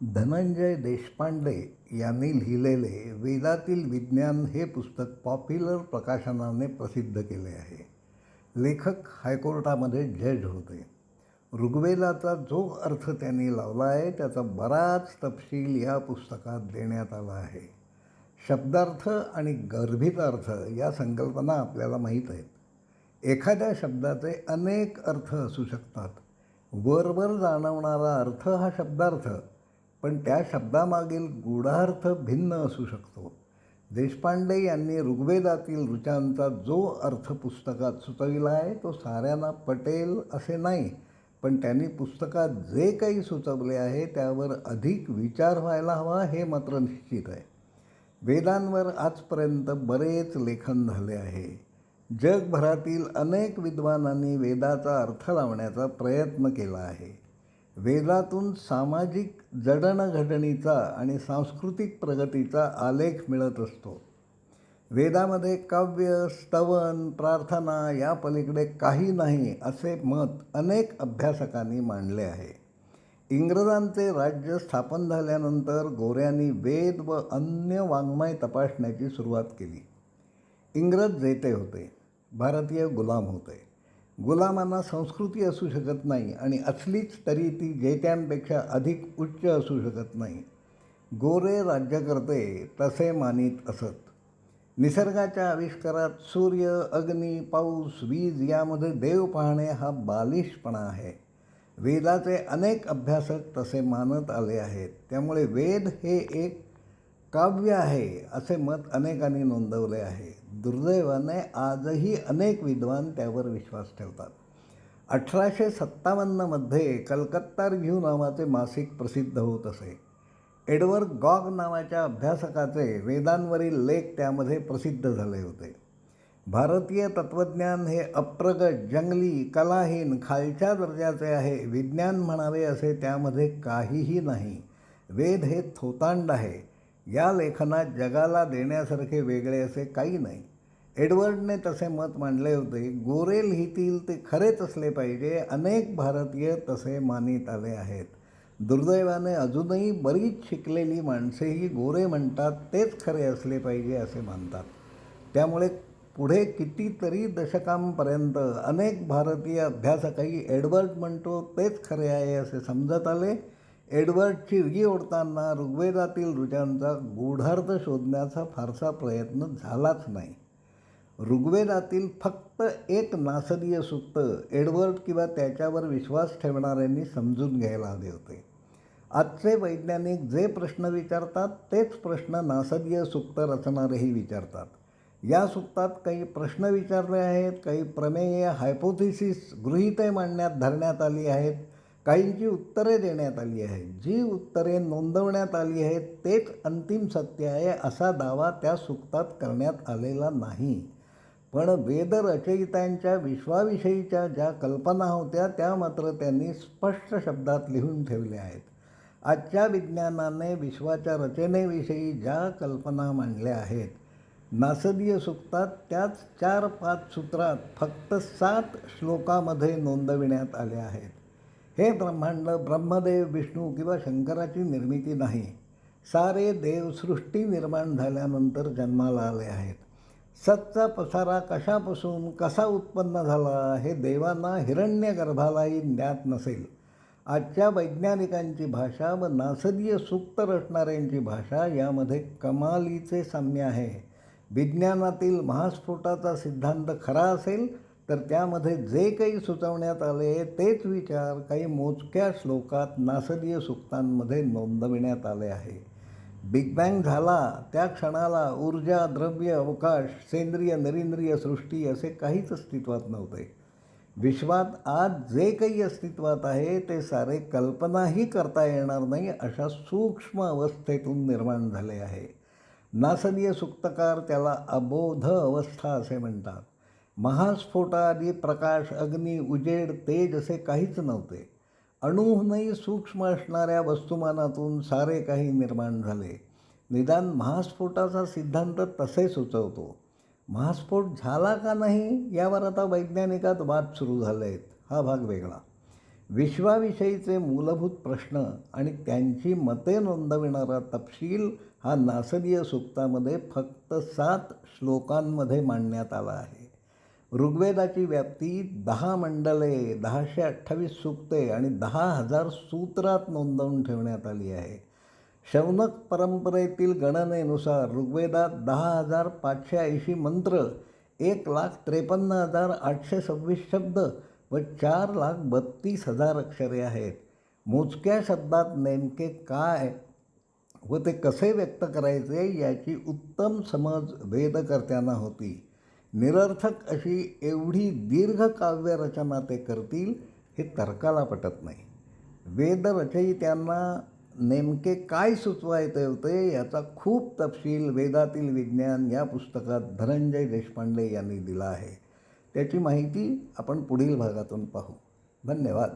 धनंजय देशपांडे यांनी लिहिलेले वेदातील विज्ञान हे पुस्तक पॉप्युलर प्रकाशनाने प्रसिद्ध केले आहे. लेखक हायकोर्टामध्ये जज होते. ऋग्वेदाचा जो अर्थ त्यांनी लावला आहे त्याचा बराच तपशील या पुस्तकात देण्यात आला आहे. शब्दार्थ आणि गर्भित अर्थ या संकल्पना आपल्याला माहीत आहेत. एखाद्या शब्दाचे अनेक अर्थ असू शकतात. वरवर जाणवणारा अर्थ हा शब्दार्थ, पण त्या शब्दामागील गूढार्थ भिन्न असू शकतो. देशपांडे यांनी ऋग्वेदातील ऋचांचा जो अर्थ पुस्तकात सुचविला आहे तो साऱ्यांना पटेल असे नाही, पण त्यांनी पुस्तकात जे काही सुचवले आहे त्यावर अधिक विचार व्हायला हवा हे मात्र निश्चित आहे. वेदांवर आजपर्यंत बरेच लेखन झाले आहे. जगभरातील अनेक विद्वानांनी वेदाचा अर्थ लावण्याचा प्रयत्न केला आहे. वेदातून सामाजिक जडणघडणीचा आणि सांस्कृतिक प्रगतीचा आलेख मिळत असतो. वेदामध्ये काव्य, स्तवन, प्रार्थना या पलीकडे काही नाही असे मत अनेक अभ्यासकांनी मांडले आहे. इंग्रजांचे राज्य स्थापन झाल्यानंतर गोऱ्यांनी वेद व अन्य वाङ्मय तपासण्याची सुरुवात केली. इंग्रज जेते होते, भारतीय गुलाम होते. गुलामांना संस्कृती असू शकत नाही आणि असलीच तरी ती जेत्यांपेक्षा अधिक उच्च असू शकत नाही. गोरे राज्यकर्ते तसे मानित असत. निसर्गाच्या आविष्कारात सूर्य, अग्नी, पाऊस, वीज यामध्ये देव पाहणे हा बालिशपणा आहे. वेदाचे अनेक अभ्यासक तसे मानत आले आहेत. त्यामुळे वेद हे एक काव्य आहे असे मत अनेकांनी नोंदवले आहे. दुर्दैवाने आजही अनेक विद्वान त्यावर विश्वास ठेवतात. 1857मध्ये कलकत्ता रिव्ह्यू नावाचे मासिक प्रसिद्ध होत असे. एडवर्ड गॉग नावाच्या अभ्यासकाचे वेदांवरील लेख त्यामध्ये प्रसिद्ध झाले होते. भारतीय तत्त्वज्ञान हे अप्रगत, जंगली, कलाहीन, खालच्या दर्जाचे आहे. विज्ञान म्हणावे असे त्यामध्ये काहीही नाही. वेद हे थोतांड आहे. या लेखनात जगाला देण्यासारखे वेगळे असे काही नाही. एडवर्डने तसे मत मांडले होते. गोरे लिहितील ते खरेच असले पाहिजे. अनेक भारतीय तसे मानित आले आहेत. दुर्दैवाने अजूनही बरीच शिकलेली माणसेही गोरे म्हणतात तेच खरे असले पाहिजे असे मानतात. त्यामुळे पुढे कितीतरी दशकांपर्यंत अनेक भारतीय अभ्यासकही एडवर्ड म्हणतो तेच खरे आहे असे समजत आले. एडवर्डची री ओढताना ऋग्वेदातील ऋचांचा गूढार्थ शोधण्याचा फारसा प्रयत्न झालाच नाही. ऋग्वेदातील फक्त एक नासदीय सूक्त एडवर्ड किंवा त्याच्यावर विश्वास ठेवणाऱ्यांनी समजून घ्यायला हवे होते. आजचे वैज्ञानिक जे प्रश्न विचारतात तेच प्रश्न नासदीय सूक्त रचणारेही विचारतात. या सूक्तात काही प्रश्न विचारले आहेत, काही प्रमेय, हायपोथिसिस, गृहीते मांडण्यात धरण्यात आली आहेत, काहींची उत्तरे देण्यात आली आहेत. जी उत्तरे नोंदवण्यात आली आहेत तेच अंतिम सत्य आहे असा दावा त्या सूक्तात करण्यात आलेला नाही. पण वेदरचयितांच्या विश्वाविषयीच्या ज्या कल्पना होत्या त्या मात्र त्यांनी स्पष्ट शब्दात लिहून ठेवल्या आहेत. आजच्या विज्ञानाने विश्वाच्या रचनेविषयी ज्या कल्पना मांडल्या आहेत, नासदीय सूक्तात त्याच 4-5 सूत्रात फक्त 7 श्लोकामध्ये नोंदविण्यात आले आहेत. हे ब्रह्मांड ब्रह्मदेव, विष्णू किंवा शंकराची निर्मिती नाही. सारे देव सृष्टी निर्माण झाल्यानंतर जन्माला आले आहेत. सतचा पसारा कशापासून कसा उत्पन्न झाला हे देवांना हिरण्यगर्भालाही ज्ञात नसेल. आजच्या वैज्ञानिकांची भाषा व नासदीय सूक्त रचणाऱ्यांची भाषा यामध्ये कमालीचे साम्य आहे. विज्ञानातील महास्फोटाचा सिद्धांत खरा असेल तर त्यामध्ये जे काही सुचवण्यात आले तेच विचार काही मोजक्या श्लोकात नासदीय सूक्तांमध्ये नोंदविण्यात आले आहे. बिग बँग झाला त्या क्षणाला ऊर्जा, द्रव्य, अवकाश, सेंद्रिय, निरिंद्रिय सृष्टी असे काहीच अस्तित्वात नव्हते. विश्वात आज जे काही अस्तित्वात आहे ते सारे कल्पनाही करता येणार नाही अशा सूक्ष्म अवस्थेतून निर्माण झाले आहे. नासदीय सूक्तकार त्याला अबोध अवस्था असे म्हणतात. महास्फोटाआधी प्रकाश, अग्नी, उजेड, तेज असे काहीच नव्हते. अणूहूनही सूक्ष्म असणाऱ्या वस्तुमानातून सारे काही निर्माण झाले. निदान महास्फोटाचा सिद्धांत तसे सुचवतो. महास्फोट झाला का नाही यावर आता वैज्ञानिकात वाद सुरू झाले आहेत. हा भाग वेगळा. विश्वाविषयीचे मूलभूत प्रश्न आणि त्यांची मते नोंदविणारा तपशील हा नासदीय सूक्तामध्ये फक्त 7 श्लोकांमध्ये मांडण्यात आला आहे. ऋग्वेदाची व्याप्ती 10 मंडले, 1028 सूक्ते आणि 10,000 सूत्रात नोंदवून ठेवण्यात आली आहे. शौनक परंपरेतील गणनेनुसार ऋग्वेदात 10,580 मंत्र, 1,53,826 शब्द व 4,32,000 अक्षरे आहेत. मोजक्या शब्दात नेमके काय व ते कसे व्यक्त करायचे याची उत्तम समज वेदकर्त्यांना होती. निरर्थक अशी एवढी दीर्घ काव्यरचना ते करतील हे तर्काला पटत नाही. वेदरचयित्यांना नेमके काय सुचवायचे होते याचा खूप तपशील वेदातील विज्ञान या पुस्तकात धनंजय देशपांडे यांनी दिला आहे. त्याची माहिती आपण पुढील भागातून पाहू. धन्यवाद.